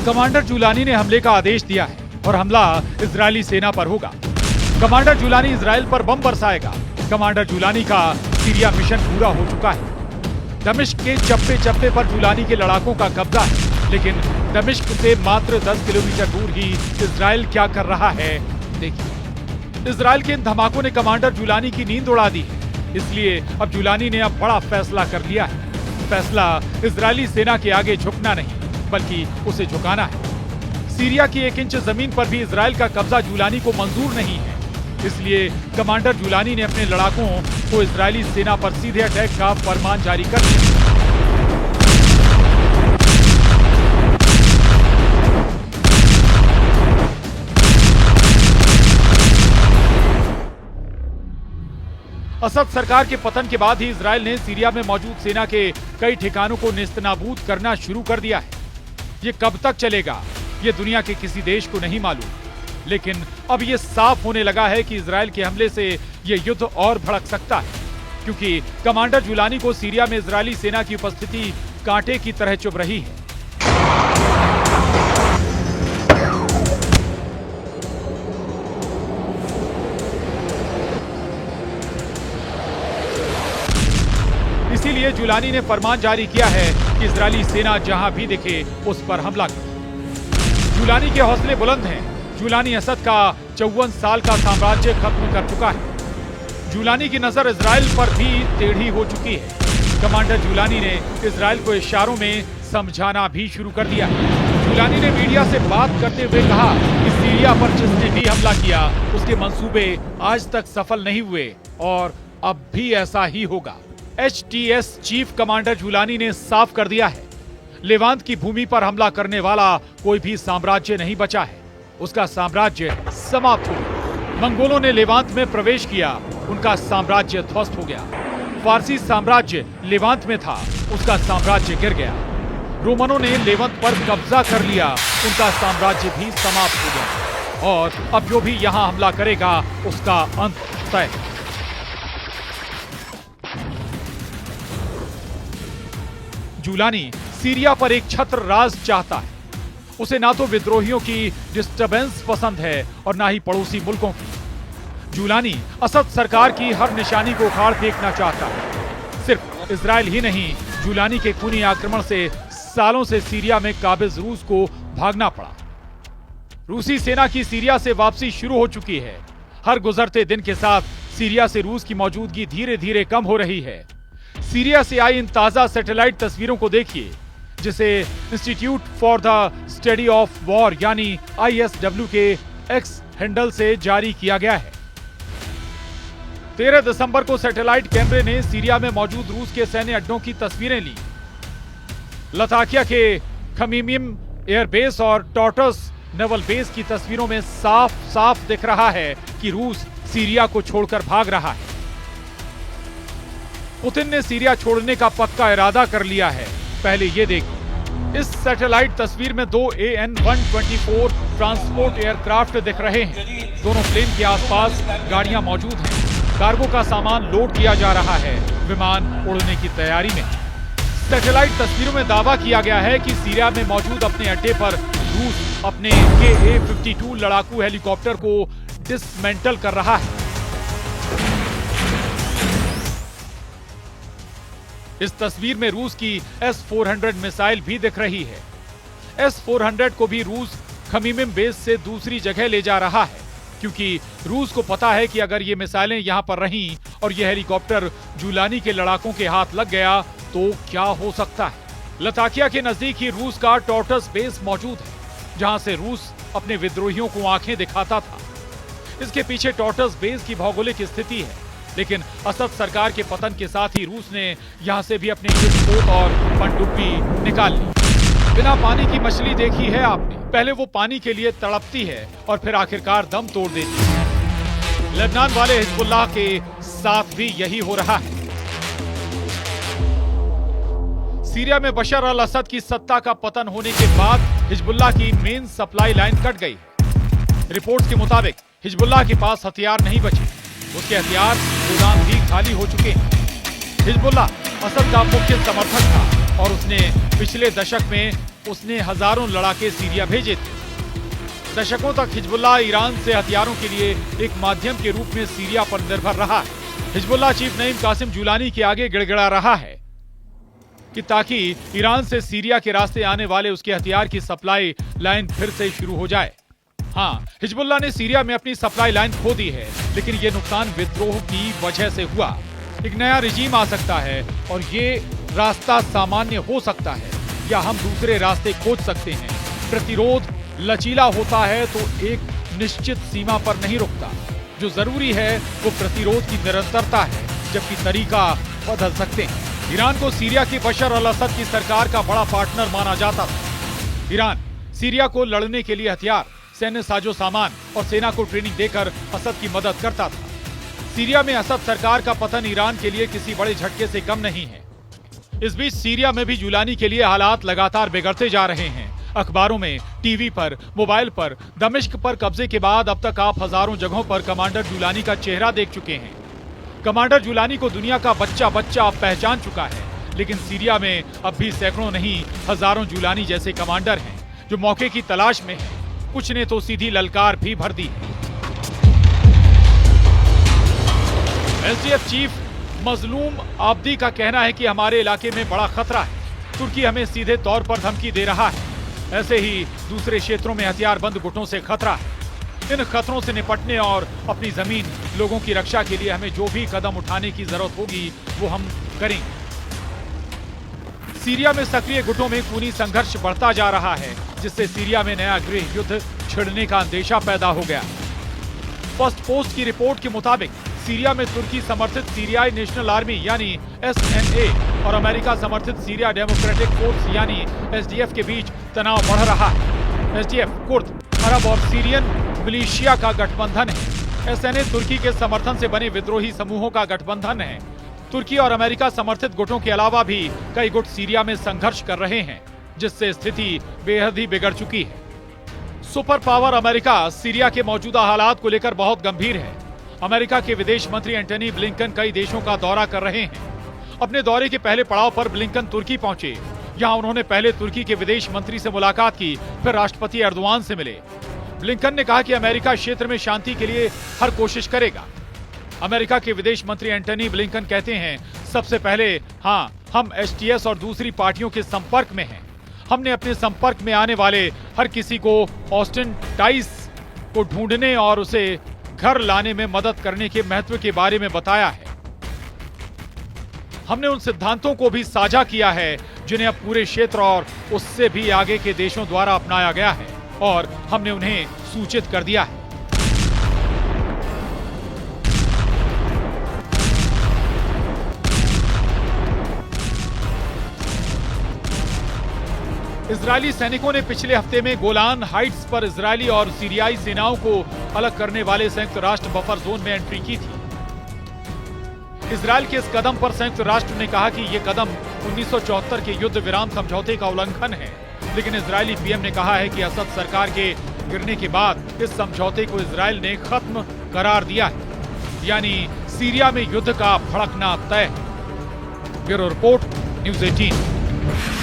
Commander Jolani ने हमले का आदेश दिया है और हमला इजरायली सेना पर होगा। कमांडर जुलानी इजराइल पर बम बरसाएगा। कमांडर जुलानी का सीरिया मिशन पूरा हो चुका है। दमिश्क के चप्पे चप्पे पर जुलानी के लड़ाकों का कब्जा है, लेकिन दमिश्क से मात्र 10 किलोमीटर दूर ही इजराइल क्या कर रहा है देखिए। इजराइल के इन धमाकों ने कमांडर जुलानी की नींद उड़ा दी है, इसलिए अब जुलानी ने अब बड़ा फैसला कर लिया है। फैसला इजरायली सेना के आगे झुकना नहीं, बल्कि उसे झुकाना है। सीरिया की 1 इंच जमीन पर भी इजराइल का कब्जा जुलानी को मंजूर नहीं है, इसलिए कमांडर जुलानी ने अपने लड़ाकों को इजरायली सेना पर सीधे अटैक का फरमान जारी कर दिया। असद सरकार के पतन के बाद ही इजराइल ने सीरिया में मौजूद सेना के कई ठिकानों को नेस्तनाबूद करना शुरू कर दिया है। ये कब तक चलेगा, ये दुनिया के किसी देश को नहीं मालूम, लेकिन अब ये साफ होने लगा है कि इजराइल के हमले से ये युद्ध और भड़क सकता है, क्योंकि कमांडर जुलानी को सीरिया में इजरायली सेना की उपस्थिति कांटे की तरह चुभ रही है। इसीलिए जुलानी ने फरमान जारी किया है कि इजरायली सेना जहां भी दिखे उस पर हमला करे। जुलानी के हौसले बुलंद हैं। जुलानी असद का 54 साल का साम्राज्य खत्म कर चुका है। जुलानी की नजर इजराइल पर भी टेढ़ी हो चुकी है। कमांडर जुलानी ने इजराइल को इशारों में समझाना भी शुरू कर दिया। जुलानी ने मीडिया से बात करते हुए कहा कि सीरिया पर जिसने भी हमला किया उसके मंसूबे आज तक सफल नहीं हुए और अब भी ऐसा ही होगा। HTS चीफ कमांडर जुलानी ने साफ कर दिया है, लेवांत की भूमि पर हमला करने वाला कोई भी साम्राज्य नहीं बचा है। उसका साम्राज्य समाप्त हो गया। मंगोलों ने लेवांत में प्रवेश किया, उनका साम्राज्य ध्वस्त हो गया। फारसी साम्राज्य लेवांत में था, उसका साम्राज्य गिर गया। रोमनों ने लेवंत पर कब्जा कर लिया, उनका साम्राज्य भी समाप्त हो गया। और अब जो भी यहां हमला करेगा उसका अंत तय है। जुलानी सीरिया पर एक छत्र राज चाहता है। उसे ना तो विद्रोहियों की डिस्टर्बेंस पसंद है और ना ही पड़ोसी मुल्कों की। जुलानी असद सरकार की हर निशानी को उखाड़ फेंकना चाहता है। सिर्फ इजराइल ही नहीं, जुलानी के खूनी आक्रमण से सालों से सीरिया में काबिज रूस को भागना पड़ा। रूसी सेना की सीरिया से वापसी शुरू हो चुकी है। हर गुजरते दिन के साथ सीरिया से रूस की मौजूदगी धीरे धीरे कम हो रही है। सीरिया से आई इन ताजा सैटेलाइट तस्वीरों को देखिए, जिसे institute for the study of war यानी ISW के X हैंडल से जारी किया गया है। 13 दिसंबर को सैटेलाइट कैमरे ने सीरिया में मौजूद रूस के सैन्य अड्डों की तस्वीरें ली। लताकिया के खमीमिम एयरबेस और टॉर्टस नेवल बेस की तस्वीरों में साफ साफ दिख रहा है कि रूस सीरिया को छोड़कर भाग रहा है। पुतिन ने सीरिया छोड़ने का पक्का इरादा कर लिया है। पहले ये देखिए, इस सैटेलाइट तस्वीर में 2 AN-124 ट्रांसपोर्ट एयरक्राफ्ट दिख रहे हैं। दोनों प्लेन के आसपास गाड़ियां मौजूद हैं। कार्गो का सामान लोड किया जा रहा है। विमान उड़ने की तैयारी में। सैटेलाइट तस्वीरों में दावा किया गया है कि सीरिया में मौजूद अपने अड्डे पर रूस अपने KA-52 लड़ाकू हेलीकॉप्टर को डिसमेंटल कर रहा है। इस तस्वीर में रूस की S-400 मिसाइल भी दिख रही है। S-400 को भी रूस खमीमिम बेस से दूसरी जगह ले जा रहा है, क्योंकि रूस को पता है कि अगर ये मिसाइलें यहां पर रहीं और ये हेलीकॉप्टर जुलानी के लड़ाकों के हाथ लग गया तो क्या हो सकता है। लताकिया के नजदीक ही रूस का टॉर्टस बेस मौजूद है, जहां से रूस अपने विद्रोहियों को आंखें दिखाता था। इसके पीछे टॉर्टस बेस की भौगोलिक स्थिति है, लेकिन असद सरकार के पतन के साथ ही रूस ने यहां से भी अपनी युद्धपोत और पनडुब्बी निकाल ली। बिना पानी की मछली देखी है आपने? पहले वो पानी के लिए तड़पती है और फिर आखिरकार दम तोड़ देती है। लेबनान वाले हिजबुल्लाह के साथ भी यही हो रहा है। सीरिया में बशर अल असद की सत्ता का पतन होने के बाद हिजबुल्लाह की मेन सप्लाई लाइन कट गई। रिपोर्ट्स के मुताबिक हिजबुल्लाह के पास हथियार नहीं बचे, उसके हथियार गोदाम भी खाली हो चुके हैं। हिजबुल्लाह असद का मुख्य समर्थक था और उसने पिछले दशक में उसने हजारों लड़ाके सीरिया भेजे थे। दशकों तक हिजबुल्लाह ईरान से हथियारों के लिए एक माध्यम के रूप में सीरिया पर निर्भर रहा है। Hezbollah chief Naim Qassem Jolani के आगे गिड़गिड़ा रहा है कि ताकि ईरान से सीरिया के रास्ते आने वाले उसके हथियार की सप्लाई लाइन फिर से शुरू हो जाए। हाँ, हिजबुल्लाह ने सीरिया में अपनी सप्लाई लाइन खो दी है, लेकिन ये नुकसान विद्रोह की वजह से हुआ। एक नया रिजीम आ सकता है और ये रास्ता सामान्य हो सकता है या हम दूसरे रास्ते खोज सकते हैं। प्रतिरोध लचीला होता है तो एक निश्चित सीमा पर नहीं रुकता। जो जरूरी है वो प्रतिरोध की निरंतरता है, जबकि तरीका बदल सकते हैं। ईरान को सीरिया की बशर अल असद की सरकार का बड़ा पार्टनर माना जाता था। ईरान सीरिया को लड़ने के लिए हथियार, सैन्य साजो सामान और सेना को ट्रेनिंग देकर असद की मदद करता था। सीरिया में असद सरकार का पतन ईरान के लिए किसी बड़े झटके से कम नहीं है। इस बीच सीरिया में भी जुलानी के लिए हालात लगातार बिगड़ते जा रहे हैं। अखबारों में, टीवी पर, मोबाइल पर दमिश्क पर कब्जे के बाद अब तक आप हजारों जगहों पर कमांडर जुलानी का चेहरा देख चुके हैं। कमांडर जुलानी को दुनिया का बच्चा बच्चा अब पहचान चुका है, लेकिन सीरिया में अब भी सैकड़ों नहीं हजारों जुलानी जैसे कमांडर हैं जो मौके की तलाश में हैं। कुछ ने तो सीधी ललकार भी भर दी है। एसडीएफ चीफ मजलूम आब्दी का कहना है कि हमारे इलाके में बड़ा खतरा है। तुर्की हमें सीधे तौर पर धमकी दे रहा है। ऐसे ही दूसरे क्षेत्रों में हथियारबंद गुटों से खतरा है। इन खतरों से निपटने और अपनी जमीन, लोगों की रक्षा के लिए हमें जो भी कदम उठाने की जरूरत होगी वो हम करेंगे। सीरिया में सक्रिय गुटों में खूनी संघर्ष बढ़ता जा रहा है, जिससे सीरिया में नया गृह युद्ध छिड़ने का अंदेशा पैदा हो गया। फर्स्ट पोस्ट की रिपोर्ट के मुताबिक सीरिया में तुर्की समर्थित सीरियाई नेशनल आर्मी यानी एसएनए और अमेरिका समर्थित सीरिया डेमोक्रेटिक फोर्स यानी एसडीएफ के बीच तनाव बढ़ रहा है। एसडीएफ कुर्द, अरब और सीरियन मिलिशिया का गठबंधन है। एसएनए तुर्की के समर्थन से बने विद्रोही समूहों का गठबंधन है। तुर्की और अमेरिका समर्थित गुटों के अलावा भी कई गुट सीरिया में संघर्ष कर रहे हैं, जिससे स्थिति बेहद ही बिगड़ चुकी है। सुपर पावर अमेरिका सीरिया के मौजूदा हालात को लेकर बहुत गंभीर है। अमेरिका के विदेश मंत्री एंटनी ब्लिंकन कई देशों का दौरा कर रहे हैं। अपने दौरे के पहले पड़ाव पर ब्लिंकन तुर्की पहुंचे। यहां उन्होंने पहले तुर्की के विदेश मंत्री से मुलाकात की, फिर राष्ट्रपति एर्दोआन से मिले। ब्लिंकन ने कहा कि अमेरिका क्षेत्र में शांति के लिए हर कोशिश करेगा। अमेरिका के विदेश मंत्री एंटनी ब्लिंकन कहते हैं, सबसे पहले हाँ, हम एसटीएस और दूसरी पार्टियों के संपर्क में हैं। हमने अपने संपर्क में आने वाले हर किसी को ऑस्टिन टाइस को ढूंढने और उसे घर लाने में मदद करने के महत्व के बारे में बताया है। हमने उन सिद्धांतों को भी साझा किया है जिन्हें अब पूरे क्षेत्र और उससे भी आगे के देशों द्वारा अपनाया गया है, और हमने उन्हें सूचित कर दिया है। इजरायली सैनिकों ने पिछले हफ्ते में गोलान हाइट्स पर इजरायली और सीरियाई सेनाओं को अलग करने वाले संयुक्त राष्ट्र बफर जोन में एंट्री की थी। इजरायल के इस कदम पर संयुक्त राष्ट्र ने कहा कि यह कदम 1974 के युद्ध विराम समझौते का उल्लंघन है, लेकिन इजरायली पीएम ने कहा है कि असद सरकार के गिरने के बाद इस समझौते को इजरायल ने खत्म करार दिया है, यानी सीरिया में युद्ध का भड़कना तय है। Bureau report, news 18।